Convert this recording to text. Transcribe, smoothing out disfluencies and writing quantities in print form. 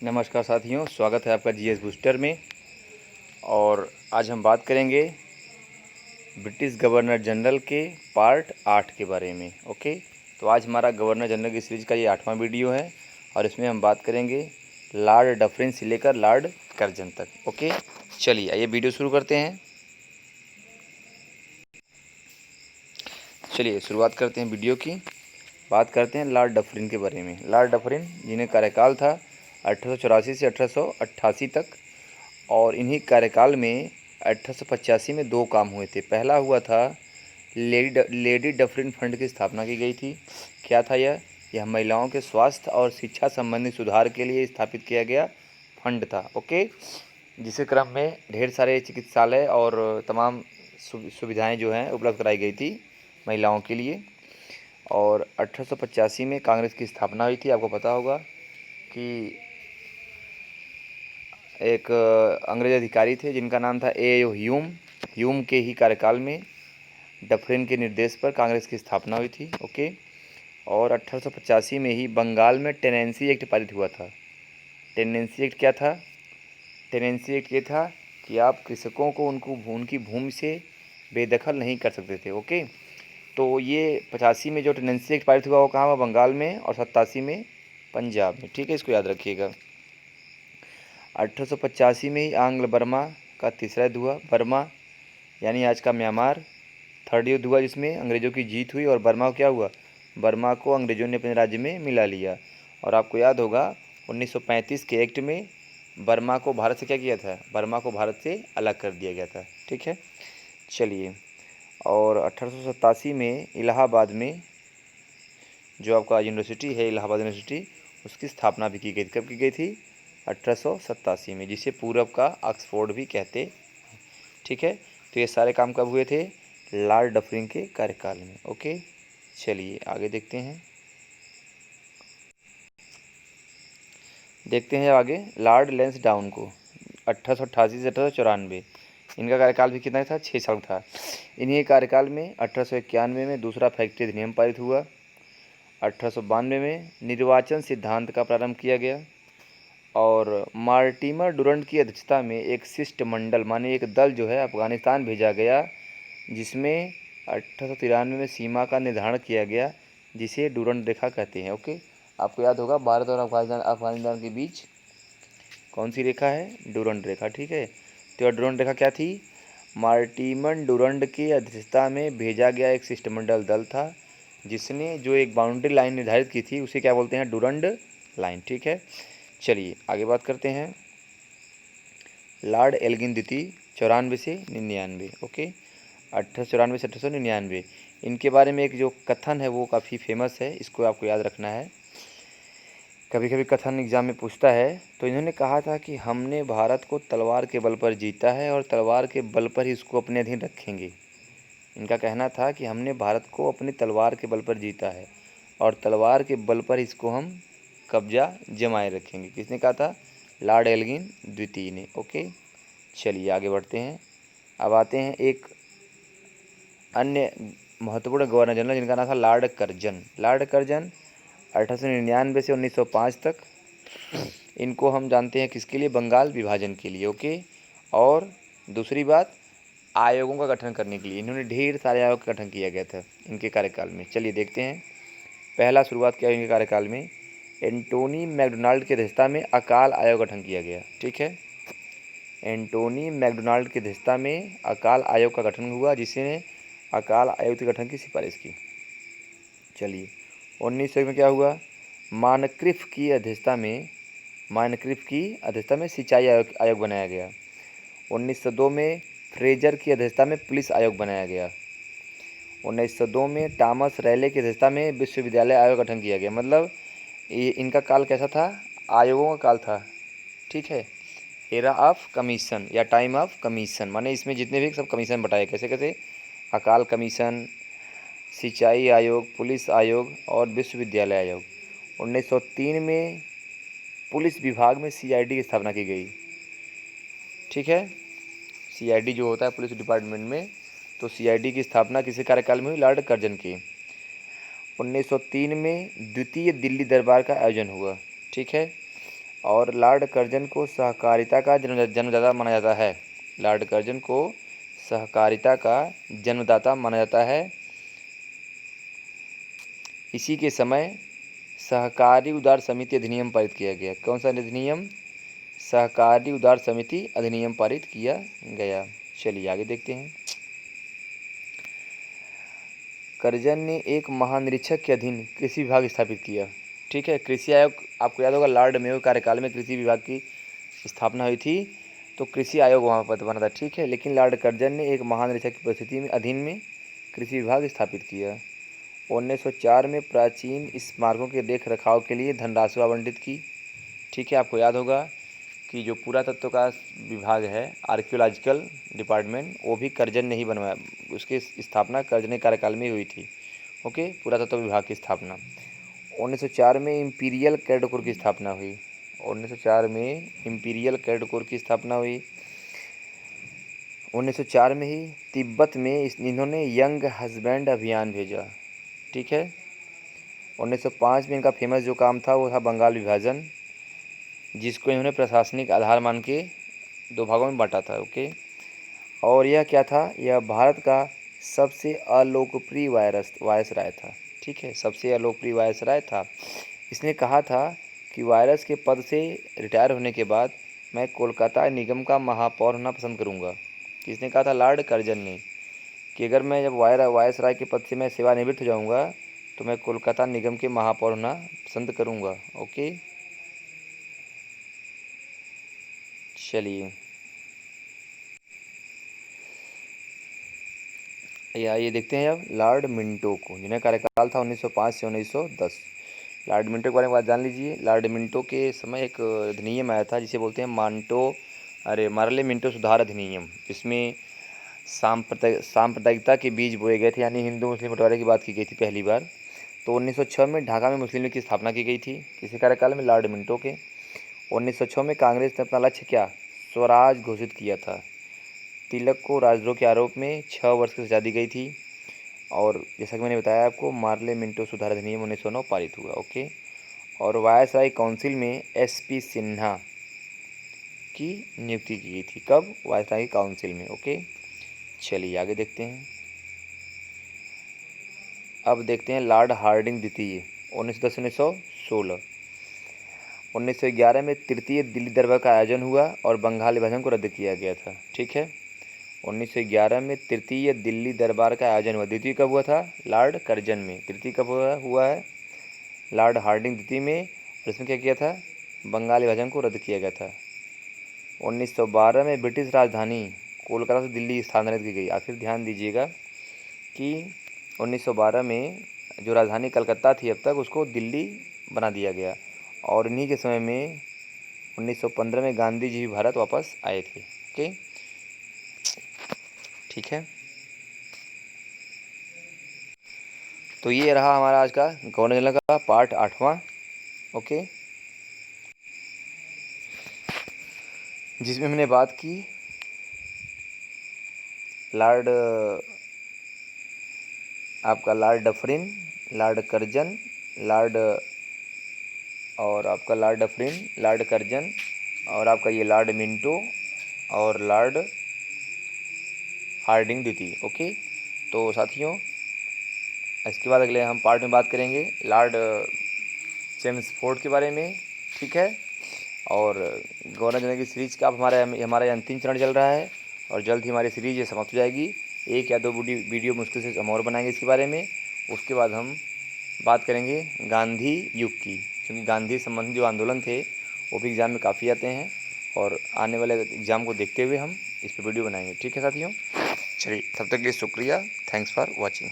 नमस्कार साथियों, स्वागत है आपका जीएस बूस्टर में। और आज हम बात करेंगे ब्रिटिश गवर्नर जनरल के पार्ट 8 के बारे में। ओके, तो आज हमारा गवर्नर जनरल की सीरीज़ का ये 8वां वीडियो है और इसमें हम बात करेंगे लॉर्ड डफरिन से लेकर लॉर्ड कर्जन तक। ओके, चलिए आइए वीडियो शुरू करते हैं। चलिए शुरुआत करते हैं वीडियो की। बात करते हैं लॉर्ड डफरिन के बारे में। लॉर्ड डफरिन जिन्हें कार्यकाल था 1884 से 1888 तक, और इन्हीं कार्यकाल में 1885 में 2 काम हुए थे। पहला हुआ था लेडी डफरिन फंड की स्थापना की गई थी। क्या था यह महिलाओं के स्वास्थ्य और शिक्षा संबंधी सुधार के लिए स्थापित किया गया फंड था। ओके, जिसके क्रम में ढेर सारे चिकित्सालय और तमाम सुविधाएं जो हैं उपलब्ध कराई गई थी महिलाओं के लिए। और 1885 में कांग्रेस की स्थापना हुई थी। आपको पता होगा कि एक अंग्रेज अधिकारी थे जिनका नाम था ह्यूम के ही कार्यकाल में डफरिन के निर्देश पर कांग्रेस की स्थापना हुई थी। ओके, और 1885 में ही बंगाल में टेनेंसी एक्ट पारित हुआ था। टेनेंसी एक्ट क्या था? टेनेंसी एक्ट ये था कि आप कृषकों को उनकी भूमि से बेदखल नहीं कर सकते थे। ओके, तो ये 85 में जो टेनेंसी एक्ट पारित हुआ वो कहाँ हुआ? बंगाल में, और 87 में पंजाब में। ठीक है, इसको याद रखिएगा। 1885 में ही आंग्ल बर्मा का तीसरा युद्ध हुआ। बर्मा यानी आज का म्यांमार। थर्ड युद्ध हुआ जिसमें अंग्रेज़ों की जीत हुई और बर्मा को क्या हुआ? बर्मा को अंग्रेज़ों ने अपने राज्य में मिला लिया। और आपको याद होगा 1935 के एक्ट में बर्मा को भारत से क्या किया था? बर्मा को भारत से अलग कर दिया गया था। ठीक है, चलिए। और 1887 में इलाहाबाद में जो आपका यूनिवर्सिटी है, इलाहाबाद यूनिवर्सिटी, उसकी स्थापना भी की गई थी। कब की गई थी? 1887 में, जिसे पूरब का ऑक्सफोर्ड भी कहते हैं। ठीक है, तो ये सारे काम कब हुए थे? लॉर्ड डफरिन के कार्यकाल में। ओके, चलिए आगे देखते हैं आगे लॉर्ड लैंसडाउन को। 1888 से 1894, इनका कार्यकाल भी कितना था? 6 साल था। इन्हीं कार्यकाल में 1891 में दूसरा फैक्ट्री अधिनियम पारित हुआ। 1892 में निर्वाचन सिद्धांत का प्रारंभ किया गया। और मार्टिमर डुरंड की अध्यक्षता में एक शिष्टमंडल माने एक दल जो है अफगानिस्तान भेजा गया, जिसमें 1893 में सीमा का निर्धारण किया गया, जिसे डुरंड रेखा कहते हैं। ओके, आपको याद होगा भारत और अफगानिस्तान के बीच कौन सी रेखा है? डुरंड रेखा। ठीक है, तो डुरंड रेखा क्या थी? मार्टिमन डुरंड की अध्यक्षता में भेजा गया एक शिष्टमंडल दल था, जिसने जो एक बाउंड्री लाइन निर्धारित की थी उसे क्या बोलते हैं? Durand line. ठीक है, चलिए आगे बात करते हैं लॉर्ड एल्गिन द्वितीय 94 से 99। ओके, 1894 से 1899, इनके बारे में एक जो कथन है वो काफ़ी फेमस है, इसको आपको याद रखना है। कभी कभी कथन एग्जाम में पूछता है। तो इन्होंने कहा था कि हमने भारत को तलवार के बल पर जीता है और तलवार के बल पर ही इसको अपने अधीन रखेंगे। इनका कहना था कि हमने भारत को अपनी तलवार के बल पर जीता है और तलवार के बल पर इसको हम कब्जा जमाए रखेंगे। किसने कहा था? लॉर्ड एल्गिन द्वितीय ने। ओके, चलिए आगे बढ़ते हैं। अब आते हैं एक अन्य महत्वपूर्ण गवर्नर जनरल जिनका नाम था लॉर्ड कर्जन। लॉर्ड कर्जन 1899 से 1905 तक। इनको हम जानते हैं किसके लिए? बंगाल विभाजन के लिए। ओके, और दूसरी बात, आयोगों का गठन करने के लिए इन्होंने ढेर सारे आयोग का गठन किया गया था इनके कार्यकाल में। चलिए देखते हैं। पहला शुरुआत किया इनके कार्यकाल में एंटोनी मैकडोनाल्ड की अध्यक्षता में अकाल आयोग गठन किया गया। ठीक है, एंटोनी मैकडोनाल्ड की अध्यक्षता में अकाल आयोग का गठन हुआ, जिसने अकाल आयोग के गठन की सिफारिश की। चलिए 1900 में क्या हुआ? मानक्रिफ की अध्यक्षता में सिंचाई आयोग बनाया गया। 1902 में फ्रेजर की अध्यक्षता में पुलिस आयोग बनाया गया। 1902 में टॉमस रैले की अध्यक्षता में विश्वविद्यालय आयोग का गठन किया गया। मतलब ये इनका काल कैसा था? आयोगों का काल था। ठीक है, एरा ऑफ कमीशन या टाइम ऑफ कमीशन, माने इसमें जितने भी सब कमीशन बताए कैसे कैसे, अकाल कमीशन, सिंचाई आयोग, पुलिस आयोग और विश्वविद्यालय आयोग। 1903 में पुलिस विभाग में सीआईडी की स्थापना की गई। ठीक है, सीआईडी जो होता है पुलिस डिपार्टमेंट में, तो सीआईडी की स्थापना किसी कार्यकाल में हुई? लॉर्ड कर्जन की। 1903 में द्वितीय दिल्ली दरबार का आयोजन हुआ। ठीक है, और लॉर्ड कर्जन को सहकारिता का जन्मदाता माना जाता है। लॉर्ड कर्जन को सहकारिता का जन्मदाता माना जाता है। इसी के समय सहकारी उदार समिति अधिनियम पारित किया गया। कौन सा अधिनियम? सहकारी उदार समिति अधिनियम पारित किया गया। चलिए आगे देखते हैं। कर्जन ने एक महानिरीक्षक के अधीन कृषि विभाग स्थापित किया। ठीक है, कृषि आयोग आपको याद होगा, लॉर्ड मेयो कार्यकाल में कृषि विभाग की स्थापना हुई थी, तो कृषि आयोग वहाँ पर बना था। ठीक है, लेकिन लॉर्ड कर्जन ने एक महानिरीक्षक की परिस्थिति में अधीन में कृषि विभाग स्थापित किया। 1904 में प्राचीन स्मारकों के देख रखाव के लिए धनराशि आवंटित की। ठीक है, आपको याद होगा कि जो पुरातत्व का विभाग है, आर्कियोलॉजिकल डिपार्टमेंट, वो भी कर्जन ने ही बनवाया। उसकी स्थापना कर्जन कार्यकाल में हुई थी। ओके, पुरातत्व विभाग की स्थापना। 1904 में इम्पीरियल कैडेट कोर की स्थापना हुई। 1904 में इम्पीरियल कैडेट कोर की स्थापना हुई। 1904 में ही तिब्बत में इन्होंने यंग हस्बैंड अभियान भेजा। ठीक है, 1905 में इनका फेमस जो काम था वो था बंगाल विभाजन, जिसको इन्होंने प्रशासनिक आधार मान के 2 भागों में बांटा था। ओके, और यह क्या था? यह भारत का सबसे अलोकप्रिय वायसराय था। ठीक है, सबसे अलोकप्रिय वायसराय था। इसने कहा था कि वायरस के पद से रिटायर होने के बाद मैं कोलकाता निगम का महापौर होना पसंद करूंगा। किसने कहा था? लॉर्ड कर्जन ने, कि अगर मैं जब वायसराय के पद से मैं सेवानिवृत्त हो जाऊंगा तो मैं कोलकाता निगम के महापौर होना पसंद करूंगा। ओके, चलिए ये देखते हैं अब लॉर्ड मिंटो को, जिन्हें कार्यकाल था 1905 से 1910। लॉर्ड मिंटो के बारे में बात जान लीजिए। लॉर्ड मिंटो के समय एक अधिनियम आया था जिसे बोलते हैं मार्ले मिंटो सुधार अधिनियम। इसमें सांप्रदायिकता के बीज बोए गए थे, यानी हिंदू मुस्लिम बंटवारे की बात की गई थी पहली बार। तो 1906 में ढाका में मुस्लिम लीग की स्थापना की गई थी। किसी कार्यकाल में? लॉर्ड मिंटो के। 1906 में कांग्रेस ने अपना लक्ष्य क्या? स्वराज घोषित किया था। तिलक को राजद्रोह के आरोप में 6 वर्ष की सजा दी गई थी। और जैसा कि मैंने बताया आपको, मार्ले मिंटो सुधार अधिनियम 1909 पारित हुआ। ओके, और वायसराय काउंसिल में SP सिन्हा की नियुक्ति की गई थी। कब? वायसराय काउंसिल में। ओके, चलिए आगे देखते हैं। अब देखते हैं लॉर्ड हार्डिंग द्वितीय, 1910-1916। 1911 में तृतीय दिल्ली दरबार का आयोजन हुआ और बंगाल विभाजन को रद्द किया गया था। ठीक है, 1911 में तृतीय दिल्ली दरबार का आयोजन हुआ। द्वितीय कब हुआ था? लॉर्ड कर्जन में। तृतीय कब हुआ है? लॉर्ड हार्डिंग द्वितीय में। और इसमें क्या किया था? बंगाल विभाजन को रद्द किया गया था। 1912 में ब्रिटिश राजधानी कोलकाता से दिल्ली स्थानांतरित की गई। आखिर ध्यान दीजिएगा कि 1912 में जो राजधानी कलकत्ता थी अब तक, उसको दिल्ली बना दिया गया। और इन्हीं के समय में 1915 में गांधी जी भी भारत वापस आए थे। ओके, ठीक है, तो ये रहा हमारा आज का गवर्नर जनरल का पार्ट 8वां। ओके, जिसमें हमने बात की Lord Dufferin, Lord Curzon, Lord Curzon, और आपका ये लॉर्ड मिंटो और लॉर्ड हार्डिंग द्वितीय। ओके, तो साथियों, इसके बाद अगले हम पार्ट में बात करेंगे लॉर्ड चेम्सफोर्ड के बारे में। ठीक है, और गवर्नर जनरल की सीरीज का अब हमारा अंतिम चरण चल रहा है और जल्द ही हमारी सीरीज ये समाप्त हो जाएगी। 1 या 2 वीडियो मुश्किल से हम और बनाएंगे इसके बारे में। उसके बाद हम बात करेंगे गांधी युग की, क्योंकि गांधी संबंधी जो आंदोलन थे वो भी एग्ज़ाम में काफ़ी आते हैं, और आने वाले एग्ज़ाम को देखते हुए हम इस पर वीडियो बनाएंगे। ठीक है साथियों, चलिए तब तक के लिए शुक्रिया। Thanks for watching.